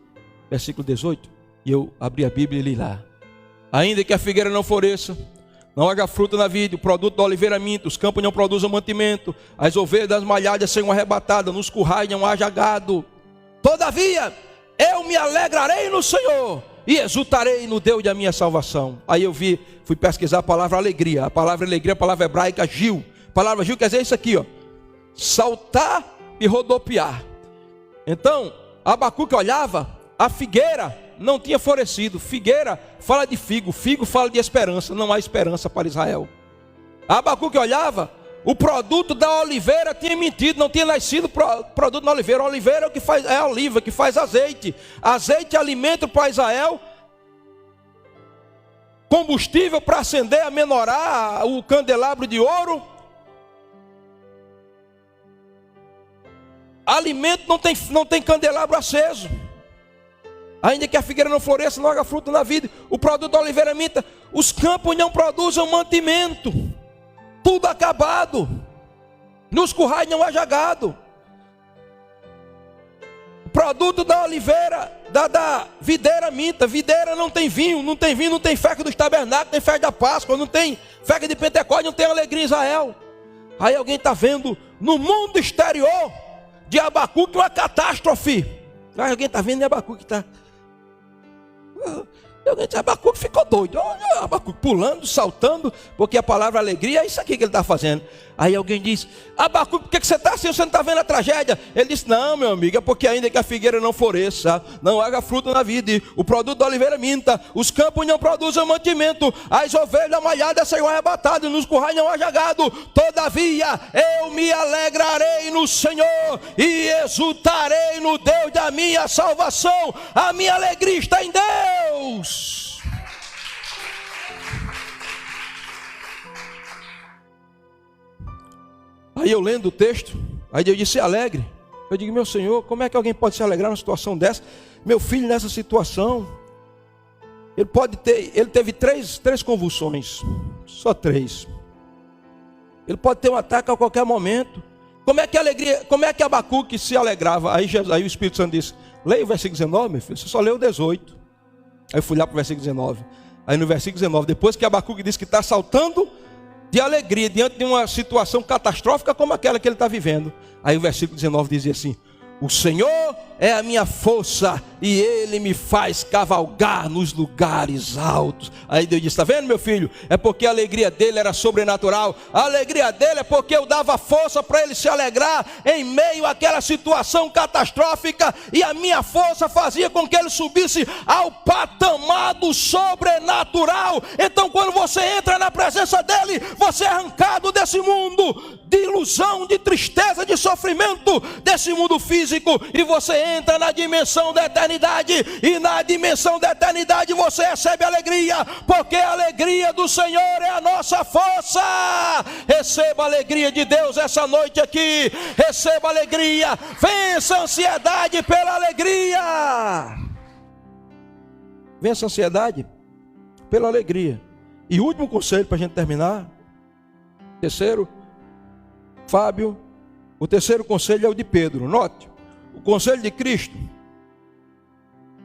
versículo 18. E eu abri a Bíblia e li lá: ainda que a figueira não floresça, não haja fruto na vide, o produto da oliveira minta, os campos não produzam mantimento, as ovelhas das malhadas sejam arrebatadas, nos currais não haja gado, todavia eu me alegrarei no Senhor e exultarei no Deus da minha salvação. Aí eu fui pesquisar a palavra alegria. A palavra alegria, a palavra hebraica Gil. A palavra Gil quer dizer isso aqui, saltar e rodopiar. Então Abacuque olhava, a figueira não tinha florescido. Figueira fala de figo, figo fala de esperança. Não há esperança para Israel. Abacuque olhava, o produto da oliveira tinha mentido, não tinha nascido produto da oliveira. A oliveira é o que faz, é a oliva que faz azeite. Azeite é alimento para Israel, combustível para acender a menorá, o candelabro de ouro. Alimento não tem candelabro aceso. Ainda que a figueira não floresça, não haja fruto na vida, o produto da oliveira minta, os campos não produzam mantimento, tudo acabado, nos currais não haja gado. O produto da oliveira da videira minta. Videira não tem vinho, não tem festa dos tabernáculos, não tem festa da Páscoa, não tem festa de Pentecostes, não tem alegria em Israel. Aí alguém está vendo no mundo exterior de Abacuque uma catástrofe. Aí alguém está vendo em Abacuque está. Alguém diz, Abacuque ficou doido. Olha, Abacuque pulando, saltando, porque a palavra alegria é isso aqui que ele está fazendo. Aí alguém diz, Abacuque, por que você está assim? Você não está vendo a tragédia? Ele disse, não, meu amigo, é porque ainda que a figueira não floresça, não haja fruto na vide, o produto da oliveira minta, os campos não produzem mantimento, as ovelhas malhadas serão arrebatadas, nos currais não haja gado. Todavia eu me alegrarei no Senhor e exultarei no Deus da minha salvação. A minha alegria está em Deus. Aí eu lendo o texto, aí eu disse, alegre. Eu digo, meu Senhor, como é que alguém pode se alegrar numa situação dessa? Meu filho nessa situação, ele teve três convulsões, só 3. Ele pode ter um ataque a qualquer momento. Como é que Abacuque se alegrava? Aí o Espírito Santo disse, leia o versículo 19, meu filho, você só leu o 18. Aí eu fui lá para o versículo 19. Aí no versículo 19, depois que Abacuque disse que está saltando de alegria diante de uma situação catastrófica como aquela que ele está vivendo, aí o versículo 19 dizia assim, o Senhor é a minha força e Ele me faz cavalgar nos lugares altos. Aí Deus disse, está vendo, meu filho? É porque a alegria dele era sobrenatural. A alegria dele é porque eu dava força para ele se alegrar em meio àquela situação catastrófica, e a minha força fazia com que ele subisse ao patamar do sobrenatural. Então quando você entra na presença dele, você é arrancado desse mundo de ilusão, de tristeza, de sofrimento, desse mundo físico, e você entra na dimensão da eternidade, e na dimensão da eternidade você recebe alegria, porque a alegria do Senhor é a nossa força. Receba a alegria de Deus essa noite aqui, receba alegria, vença a ansiedade pela alegria, vença a ansiedade pela alegria. E último conselho para a gente terminar, terceiro, Fábio, o terceiro conselho é o de Pedro. Note, o conselho de Cristo,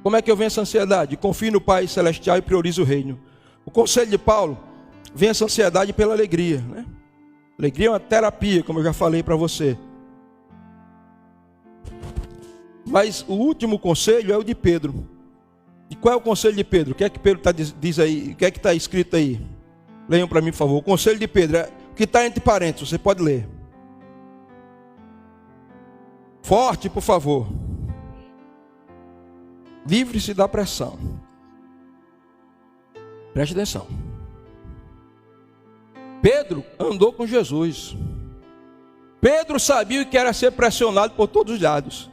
como é que eu venço a ansiedade? Confie no Pai Celestial e priorize o reino. O conselho de Paulo, vença a ansiedade pela alegria, né? Alegria é uma terapia, como eu já falei para você. Mas o último conselho é o de Pedro. E qual é o conselho de Pedro? O que é que Pedro diz aí? O que é que está escrito aí? Leiam para mim, por favor. O conselho de Pedro é o que está entre parênteses, você pode ler. Forte, por favor. Livre-se da pressão. Preste atenção. Pedro andou com Jesus. Pedro sabia o que era ser pressionado por todos os lados.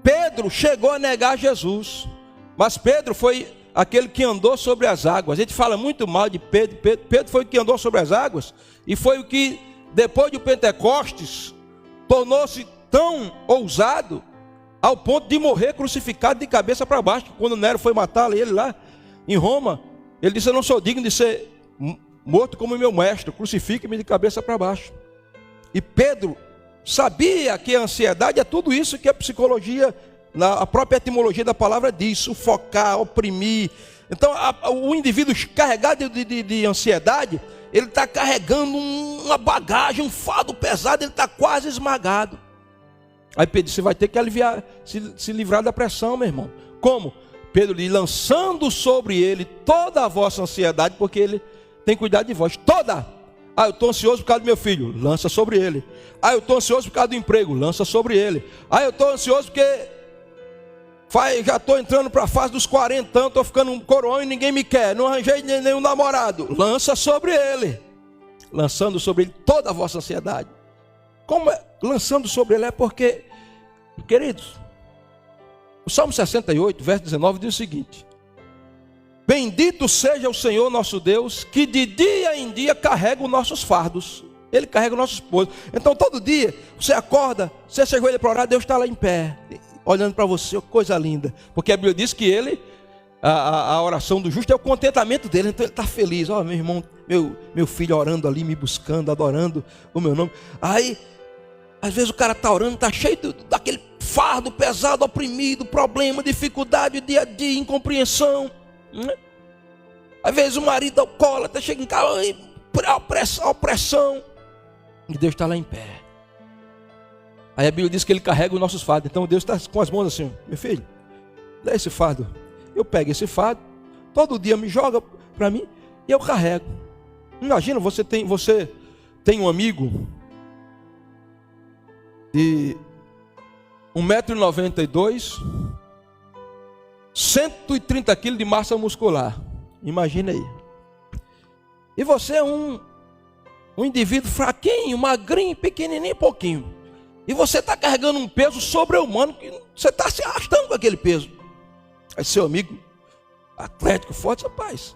Pedro chegou a negar Jesus. Mas Pedro foi aquele que andou sobre as águas. A gente fala muito mal de Pedro. Pedro foi o que andou sobre as águas. E foi o que, depois de Pentecostes, tornou-se tão ousado ao ponto de morrer crucificado de cabeça para baixo. Quando Nero foi matá-lo, ele lá em Roma, ele disse, eu não sou digno de ser morto como meu mestre, crucifique-me de cabeça para baixo. E Pedro sabia que a ansiedade é tudo isso que a psicologia, a própria etimologia da palavra diz, sufocar, oprimir. Então o indivíduo carregado de ansiedade, ele está carregando uma bagagem, um fardo pesado, ele está quase esmagado. Aí Pedro, você vai ter que aliviar, se livrar da pressão, meu irmão. Como? Pedro diz, lançando sobre ele toda a vossa ansiedade, porque ele tem cuidado de vós, toda. Ah, eu estou ansioso por causa do meu filho, lança sobre ele. Ah, eu estou ansioso por causa do emprego, lança sobre ele. Ah, eu estou ansioso porque já estou entrando para a fase dos 40 anos, estou ficando um coroão e ninguém me quer, não arranjei nenhum namorado, lança sobre ele. Lançando sobre ele toda a vossa ansiedade. Como é? Lançando sobre ele é porque, queridos, o Salmo 68, verso 19 diz o seguinte: bendito seja o Senhor nosso Deus, que de dia em dia carrega os nossos fardos. Ele carrega os nossos pesos. Então todo dia você acorda, você se ajoelha para orar, Deus está lá em pé, olhando para você, coisa linda. Porque a Bíblia diz que ele, a oração do justo é o contentamento dele. Então ele está feliz. Ó, meu irmão, meu filho orando ali, me buscando, adorando o meu nome. Aí, às vezes o cara está orando, está cheio daquele fardo pesado, oprimido, problema, dificuldade, dia a dia, incompreensão, né? Às vezes o marido alcoólatra chega em casa, opressão, e Deus está lá em pé. Aí a Bíblia diz que Ele carrega os nossos fardos. Então Deus está com as mãos assim: meu filho, dá esse fardo. Eu pego esse fardo, todo dia me joga para mim e eu carrego. Imagina, você tem um amigo de 1,92 m, 130 kg de massa muscular. Imagina aí. E você é um indivíduo fraquinho, magrinho, pequenininho, pouquinho. E você está carregando um peso sobre-humano, que você está se arrastando com aquele peso. Aí seu amigo, atlético, forte, rapaz,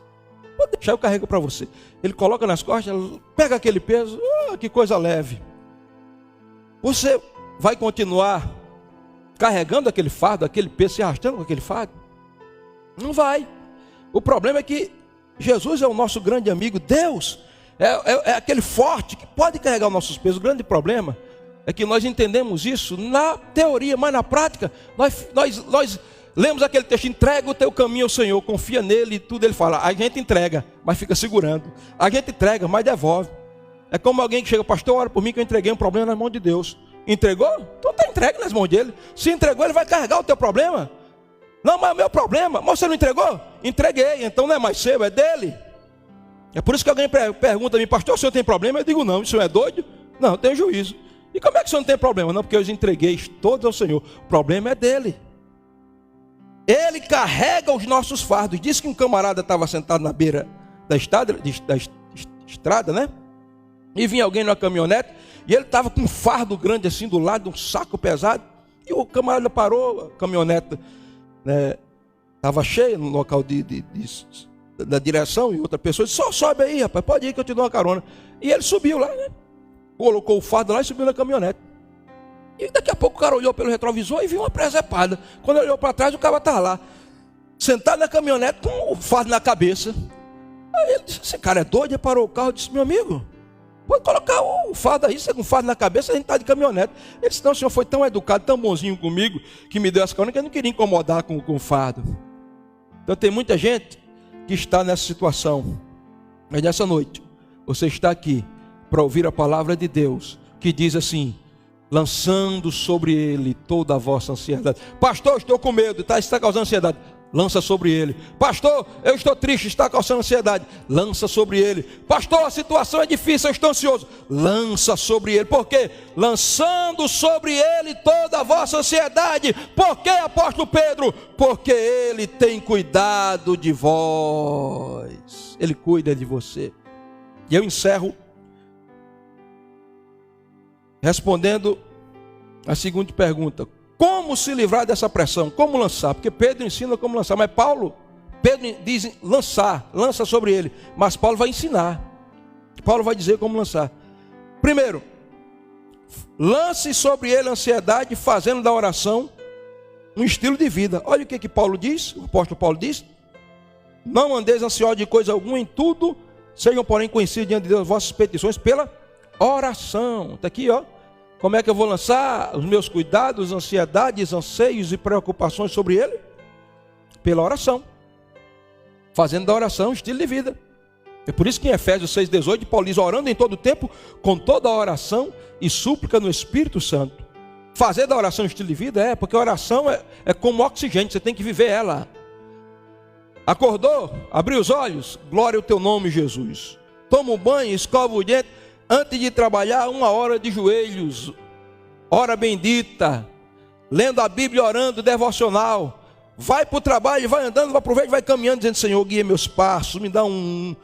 pode deixar, eu carrego para você. Ele coloca nas costas, pega aquele peso, que coisa leve. Você vai continuar carregando aquele fardo, aquele peso, se arrastando com aquele fardo? Não vai. O problema é que Jesus é o nosso grande amigo. Deus é aquele forte que pode carregar os nossos pesos. O grande problema é que nós entendemos isso na teoria, mas na prática nós lemos aquele texto: entrega o teu caminho ao Senhor, confia nele, e tudo ele fala. A gente entrega, mas fica segurando. A gente entrega, mas devolve. É como alguém que chega: pastor, ora por mim que eu entreguei um problema nas mãos de Deus. Entregou? Então está entregue nas mãos dele. Se entregou, ele vai carregar o teu problema. Não, mas é o meu problema. Mas você não entregou? Entreguei, então não é mais seu, é dele. É por isso que alguém pergunta a mim: pastor, o senhor tem problema? Eu digo: não, o senhor é doido? Não, eu tenho juízo. E como é que o senhor não tem problema? Não, porque eu os entreguei todos ao Senhor. O problema é dele. Ele carrega os nossos fardos. Diz que um camarada estava sentado na beira da estrada, né? E vinha alguém numa caminhonete, e ele estava com um fardo grande assim do lado, um saco pesado. E o camarada parou, a caminhonete estava cheia no local da direção, e outra pessoa disse: só sobe aí, rapaz, pode ir que eu te dou uma carona. E ele subiu lá, né? Colocou o fardo lá e subiu na caminhonete. E daqui a pouco o cara olhou pelo retrovisor e viu uma presepada. Quando ele olhou para trás, o cara estava lá, sentado na caminhonete com o fardo na cabeça. Aí ele disse: esse cara é doido? Ele parou o carro e disse: meu amigo, pode colocar o fardo aí, você com o fardo na cabeça, a gente está de caminhonete. Ele disse: não, o senhor foi tão educado, tão bonzinho comigo, que me deu essa carona, que eu não queria incomodar com o fardo. Então tem muita gente que está nessa situação. Mas nessa noite, você está aqui para ouvir a palavra de Deus, que diz assim: lançando sobre ele toda a vossa ansiedade. Pastor, estou com medo, está causando ansiedade. Lança sobre ele. Pastor, eu estou triste, está causando ansiedade. Lança sobre ele. Pastor, a situação é difícil, eu estou ansioso. Lança sobre ele. Por quê? Lançando sobre ele toda a vossa ansiedade. Por quê, apóstolo Pedro? Porque ele tem cuidado de vós. Ele cuida de você. E eu encerro respondendo a seguinte pergunta: como se livrar dessa pressão? Como lançar? Porque Pedro ensina como lançar, mas Pedro diz lança sobre ele, mas Paulo vai ensinar. Paulo vai dizer como lançar. Primeiro, lance sobre ele a ansiedade, fazendo da oração um estilo de vida. Olha o que Paulo diz, o apóstolo Paulo diz: não andeis ansiosos de coisa alguma, em tudo sejam porém conhecidos diante de Deus vossas petições pela oração. Está aqui, ó. Como é que eu vou lançar os meus cuidados, ansiedades, anseios e preocupações sobre ele? Pela oração. Fazendo da oração um estilo de vida. É por isso que em Efésios 6,18, Paulo diz: orando em todo tempo, com toda a oração e súplica no Espírito Santo. Fazer da oração um estilo de vida porque a oração é como oxigênio, você tem que viver ela. Acordou? Abriu os olhos? Glória ao teu nome, Jesus. Toma um banho, escova o dente. Antes de trabalhar, 1 hora de joelhos, hora bendita, lendo a Bíblia, orando, devocional. Vai para o trabalho, vai andando, aproveita, vai caminhando, dizendo: Senhor, guia meus passos, me dá um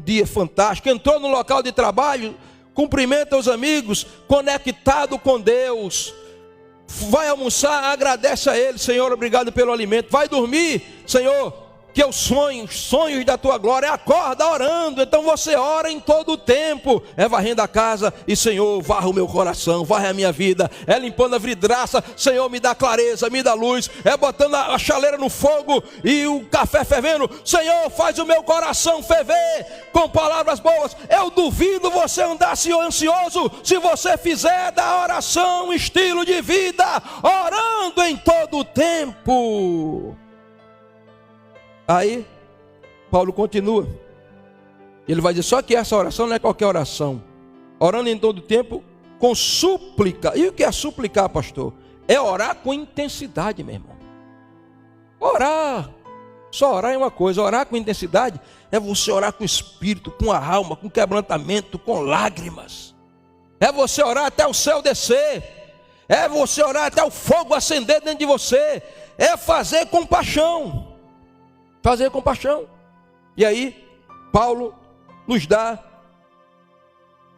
dia fantástico. Entrou no local de trabalho, cumprimenta os amigos, conectado com Deus. Vai almoçar, agradece a Ele: Senhor, obrigado pelo alimento. Vai dormir: Senhor, que os sonhos da tua glória, acorda orando. Então você ora em todo o tempo, é varrendo a casa e Senhor, varra o meu coração, varre a minha vida, é limpando a vidraça, Senhor, me dá clareza, me dá luz, é botando a chaleira no fogo e o café fervendo, Senhor, faz o meu coração ferver com palavras boas. Eu duvido você andar ansioso se você fizer da oração um estilo de vida, orando em todo o tempo. Aí, Paulo continua. Ele vai dizer, só que essa oração não é qualquer oração. Orando em todo tempo, com súplica. E o que é suplicar, pastor? É orar com intensidade, meu irmão. Orar. Só orar é uma coisa. Orar com intensidade é você orar com espírito, com a alma, com quebrantamento, com lágrimas. É você orar até o céu descer. É você orar até o fogo acender dentro de você. É fazer com paixão. Fazer com paixão. E aí, Paulo nos dá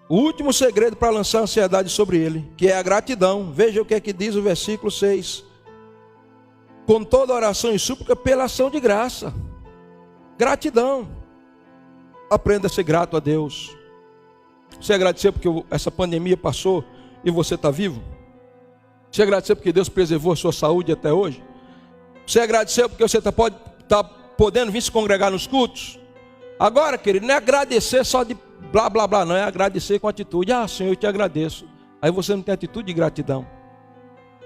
o último segredo para lançar a ansiedade sobre ele, que é a gratidão. Veja o que é que diz o versículo 6. Com toda oração e súplica pela ação de graça. Gratidão. Aprenda a ser grato a Deus. Você agradecer porque essa pandemia passou e você está vivo? Você agradecer porque Deus preservou a sua saúde até hoje? Você agradecer porque você pode estar podendo vir se congregar nos cultos? Agora, querido, não é agradecer só de blá blá blá, não, é agradecer com atitude. Ah, Senhor, eu te agradeço. Aí você não tem atitude de gratidão.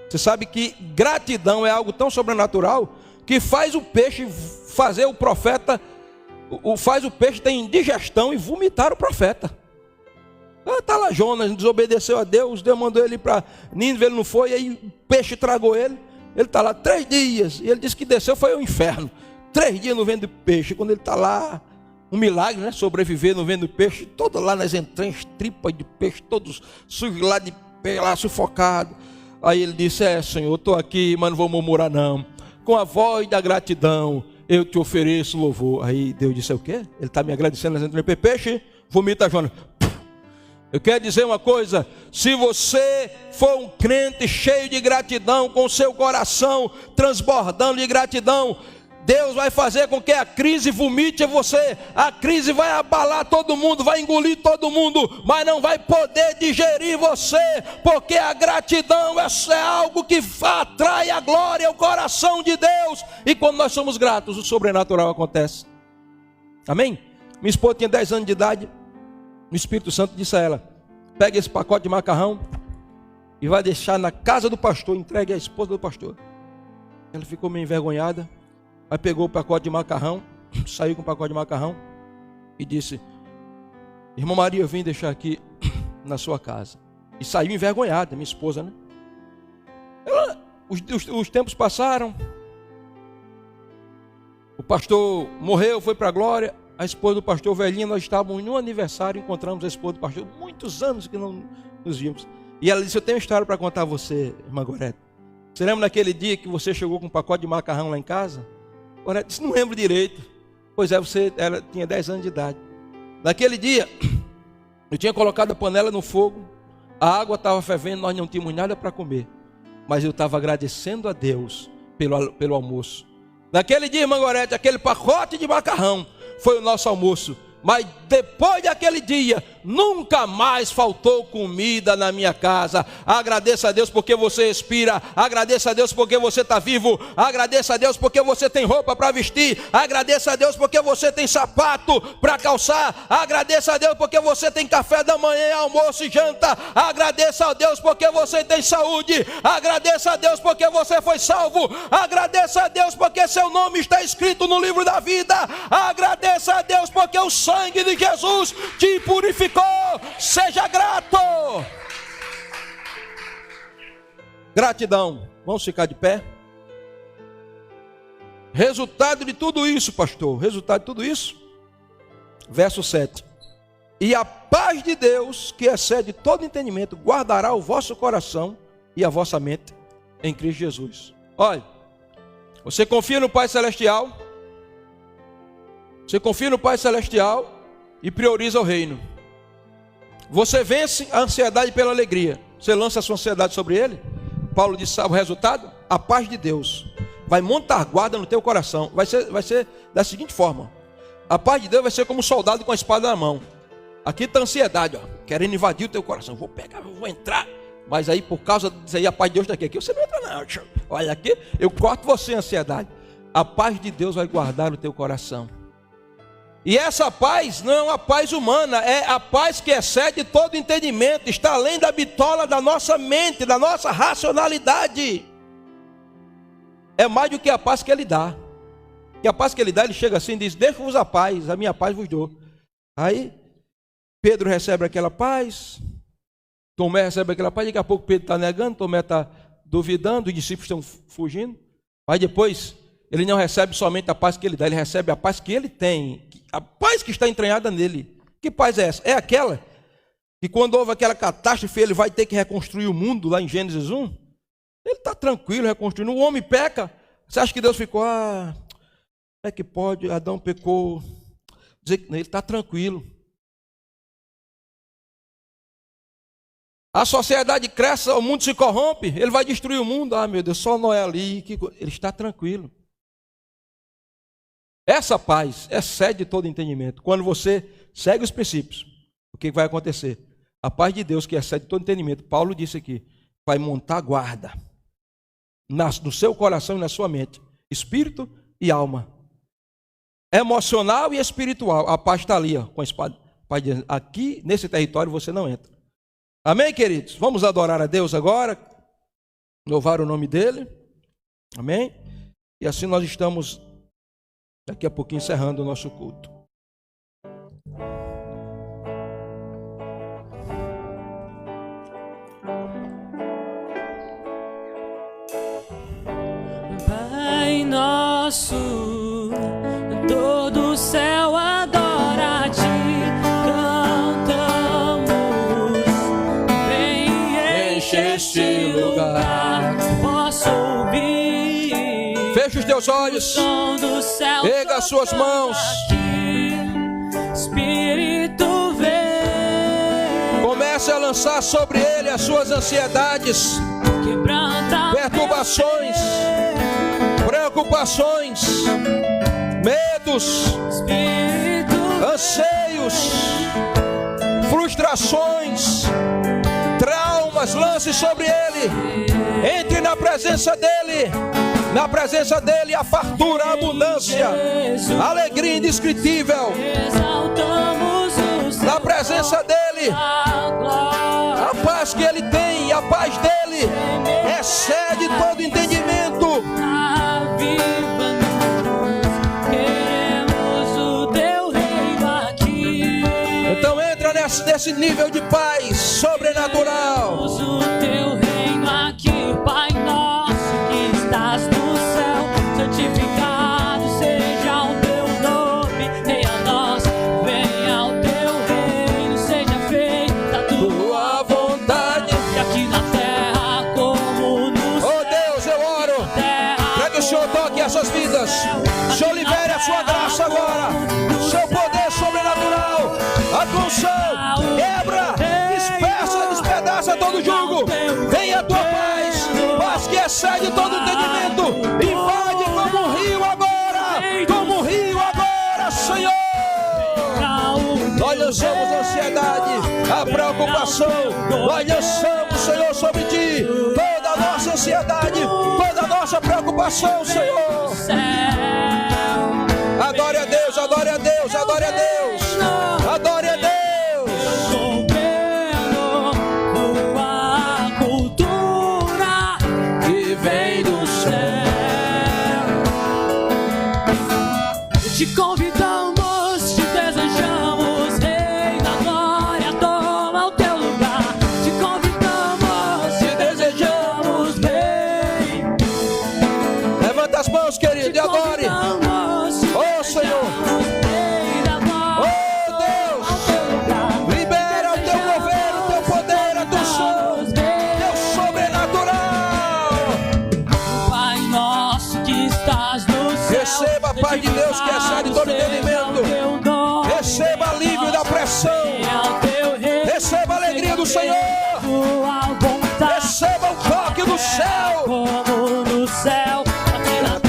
Você sabe que gratidão é algo tão sobrenatural que faz o peixe fazer o profeta, faz o peixe ter indigestão e vomitar o profeta. Está lá Jonas, desobedeceu a Deus, Deus mandou ele para Nínive, ele não foi, aí o peixe tragou ele. Ele está lá 3 dias e ele disse que desceu foi ao inferno. 3 dias no ventre do peixe. Quando ele está lá, um milagre, né? Sobreviver no ventre do peixe, todo lá nas entranhas, tripas de peixe, todos sujos lá de pé, lá sufocado. Aí ele disse, Senhor, eu estou aqui, mas não vou murmurar não. Com a voz da gratidão, eu te ofereço louvor. Aí Deus disse, o quê? Ele está me agradecendo nas entranhas do peixe, vomita Jonas. Eu quero dizer uma coisa, se você for um crente cheio de gratidão, com seu coração transbordando de gratidão, Deus vai fazer com que a crise vomite você. A crise vai abalar todo mundo, vai engolir todo mundo, mas não vai poder digerir você, porque a gratidão é algo que atrai a glória, o coração de Deus. E quando nós somos gratos, o sobrenatural acontece. Amém? Minha esposa tinha 10 anos de idade. O Espírito Santo disse a ela, pegue esse pacote de macarrão e vai deixar na casa do pastor, entregue à esposa do pastor. Ela ficou meio envergonhada, aí pegou o pacote de macarrão, saiu com o pacote de macarrão e disse, irmã Maria, eu vim deixar aqui na sua casa. E saiu envergonhada, minha esposa, né? Os tempos passaram, o pastor morreu, foi para a glória. A esposa do pastor velhinha, nós estávamos no aniversário, encontramos a esposa do pastor, muitos anos que não nos vimos. E ela disse, eu tenho uma história para contar a você, irmã Gorete. Você lembra naquele dia que você chegou com um pacote de macarrão lá em casa? Gorete disse, não lembro direito. Pois é, ela tinha 10 anos de idade. Naquele dia, eu tinha colocado a panela no fogo, a água estava fervendo, nós não tínhamos nada para comer. Mas eu estava agradecendo a Deus pelo almoço. Naquele dia, irmã Gorete, aquele pacote de macarrão foi o nosso almoço. Mas depois daquele dia, nunca mais faltou comida na minha casa. Agradeça a Deus porque você respira. Agradeça a Deus porque você está vivo. Agradeça a Deus porque você tem roupa para vestir. Agradeça a Deus porque você tem sapato para calçar. Agradeça a Deus porque você tem café da manhã, almoço e janta. Agradeça a Deus porque você tem saúde. Agradeça a Deus porque você foi salvo. Agradeça a Deus porque seu nome está escrito no livro da vida. Agradeça a Deus porque o sangue de Jesus te purificou. Seja grato. Gratidão. Vamos ficar de pé. Resultado de tudo isso, pastor. Resultado de tudo isso. Verso 7. E a paz de Deus, que excede todo entendimento, guardará o vosso coração e a vossa mente em Cristo Jesus. Olha, você confia no Pai Celestial? Você confia no Pai Celestial e prioriza o reino. Você vence a ansiedade pela alegria. Você lança a sua ansiedade sobre ele. Paulo disse, sabe o resultado? A paz de Deus, vai montar guarda no teu coração. Vai ser da seguinte forma: a paz de Deus vai ser como um soldado com a espada na mão. Aqui está a ansiedade, ó, querendo invadir o teu coração. Vou pegar, vou entrar. Mas aí, por causa disso aí, a paz de Deus está aqui. Aqui você não entra, não. Olha aqui, eu corto você, ansiedade. A paz de Deus vai guardar o teu coração. E essa paz não é uma paz humana, é a paz que excede todo entendimento, está além da bitola da nossa mente, da nossa racionalidade. É mais do que a paz que Ele dá. E a paz que Ele dá, Ele chega assim e diz: deixo-vos a paz, a minha paz vos dou. Aí Pedro recebe aquela paz, Tomé recebe aquela paz, daqui a pouco Pedro está negando, Tomé está duvidando, os discípulos estão fugindo. Mas depois ele não recebe somente a paz que Ele dá, ele recebe a paz que Ele tem, a paz que está entranhada nele. Que paz é essa? É aquela que quando houve aquela catástrofe, ele vai ter que reconstruir o mundo, lá em Gênesis 1, ele está tranquilo reconstruindo. O homem peca, você acha que Deus ficou, é que pode, Adão pecou, dizer que ele está tranquilo. A sociedade cresce, o mundo se corrompe, ele vai destruir o mundo. Meu Deus, só Noé ali, ele está tranquilo. Essa paz excede todo entendimento. Quando você segue os princípios, o que vai acontecer? A paz de Deus que excede todo entendimento, Paulo disse aqui, vai montar guarda no seu coração e na sua mente, espírito e alma, emocional e espiritual. A paz está ali, ó, com a espada. Aqui nesse território você não entra. Amém, queridos? Vamos adorar a Deus agora, louvar o nome dEle, amém? E assim nós estamos daqui a pouquinho encerrando o nosso culto. Pai nosso, todo o céu adora a Ti. Este lugar posso ouvir. Feche os teus olhos, erga as suas mãos. Espírito vem. Comece a lançar sobre ele as suas ansiedades, perturbações, preocupações, medos, anseios, frustrações, traumas, lance sobre ele. Entre na presença dele. Na presença dele a fartura, a abundância, a alegria indescritível. Na presença dele a paz que ele tem, a paz dele excede todo entendimento. Então entra nesse nível de paz sobrenatural. O teu reino aqui, Pai nosso que estás no céu, santificado seja o teu nome, venha a nós, venha o teu reino, seja feita a tua vontade, aqui na terra como no céu. Oh Deus, eu oro para que o Senhor toque essas vidas. O Senhor libere a sua graça agora, o seu poder sobrenatural, a unção, quebra, despedaça todo jugo. Venha a tua paz, paz que excede todo entendimento. Invade como um rio agora, Senhor. Nós lançamos a ansiedade, a preocupação. Nós lançamos, Senhor, sobre ti toda a nossa ansiedade, toda a nossa preocupação, Senhor. Adore a Deus, adore a Deus, adore a Deus, adore a Deus. Te convidamos, te desejamos, Rei da Glória, toma o teu lugar. Te convidamos, te desejamos, Rei. Levanta as mãos, querido, e adore. Oh Senhor, oh Deus, libera o teu mover, o teu poder, a tua unção, teu sobrenatural. Pai nosso que estás no céu, receba a paz de Deus que excede todo entendimento. Receba alívio da pressão. Receba a alegria do Senhor. Receba o toque do céu. Como no céu, aqui na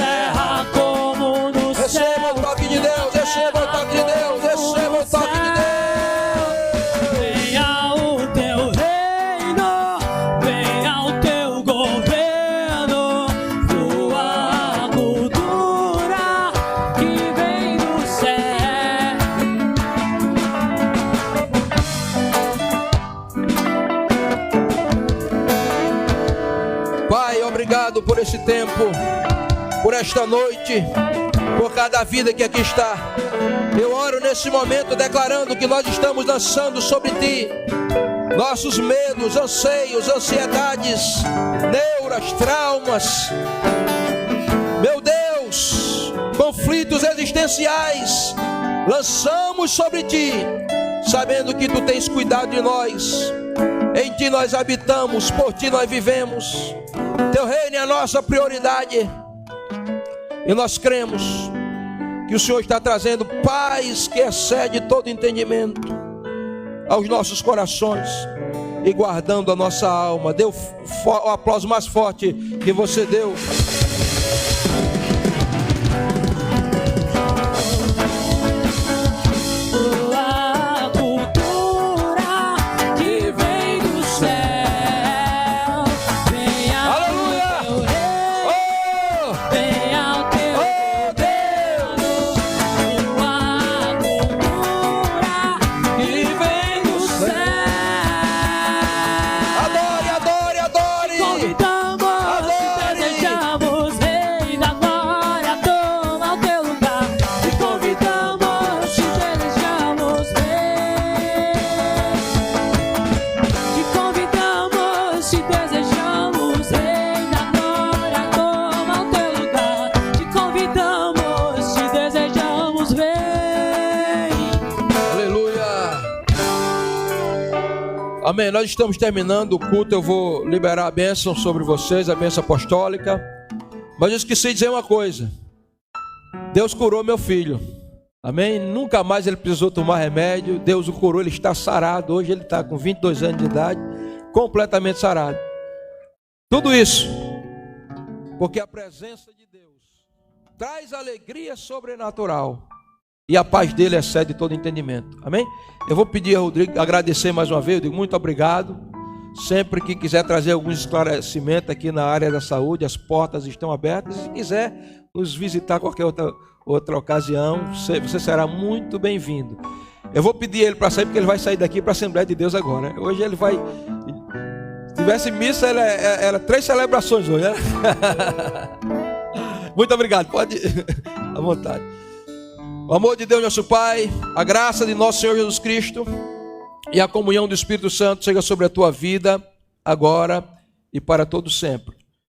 por esse tempo, por esta noite, por cada vida que aqui está. Eu oro nesse momento declarando que nós estamos lançando sobre Ti nossos medos, anseios, ansiedades, neuras, traumas, meu Deus, conflitos existenciais, lançamos sobre Ti, sabendo que Tu tens cuidado de nós. Em Ti nós habitamos, por Ti nós vivemos. Teu reino é a nossa prioridade. E nós cremos que o Senhor está trazendo paz que excede todo entendimento aos nossos corações e guardando a nossa alma. Dê o aplauso mais forte que você deu. Amém, nós estamos terminando o culto. Eu vou liberar a bênção sobre vocês, a bênção apostólica. Mas eu esqueci de dizer uma coisa: Deus curou meu filho, amém? Nunca mais ele precisou tomar remédio. Deus o curou, ele está sarado. Hoje ele está com 22 anos de idade, completamente sarado. Tudo isso porque a presença de Deus traz alegria sobrenatural e a paz dele excede todo entendimento, amém? Eu vou pedir a Rodrigo agradecer mais uma vez. Eu digo muito obrigado. Sempre que quiser trazer algum esclarecimento aqui na área da saúde, as portas estão abertas. Se quiser nos visitar qualquer outra ocasião, você será muito bem-vindo. Eu vou pedir ele para sair, porque ele vai sair daqui para a Assembleia de Deus agora, né? Hoje ele vai... Se tivesse missa, era 3 celebrações hoje, né? Muito obrigado, pode ir à vontade. O amor de Deus, nosso Pai, a graça de nosso Senhor Jesus Cristo e a comunhão do Espírito Santo seja sobre a tua vida, agora e para todo sempre.